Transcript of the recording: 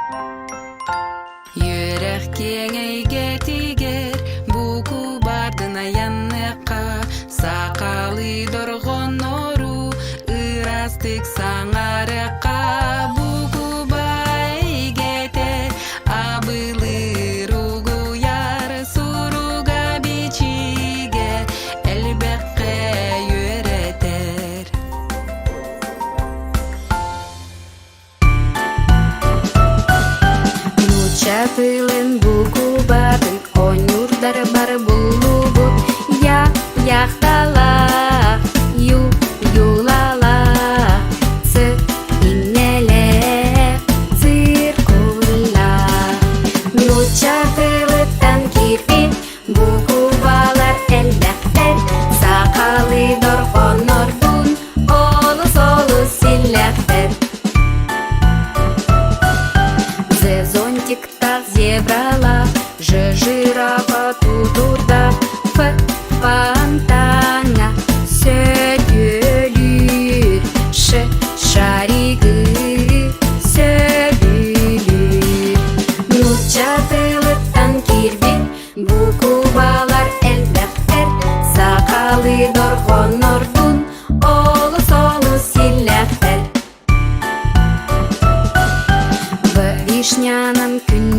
Йөрәк кеңейге тигер, буку бардын аянныкка, сакалы доргон ору, ырастык саңарыкка. Буку байгете, абылыр угуяр, суруга бичиге, элбекке йөретер. Чапылын буку бардын, онюрдар бар булубут. Яхтала, юлала, иннеле, циркула. Чапылыттан кирпин, буку балар элбектер, сакалы доргонордун, олус силлектер. Зонтик-то зебрала, жирафа тудурда, фонтана сөйдүлүр, шаригы сөйдүлүр. Чапылыттан кирбин, буку балар элбектер, сакалы доргонордун, олус силлектер. Вишняным күн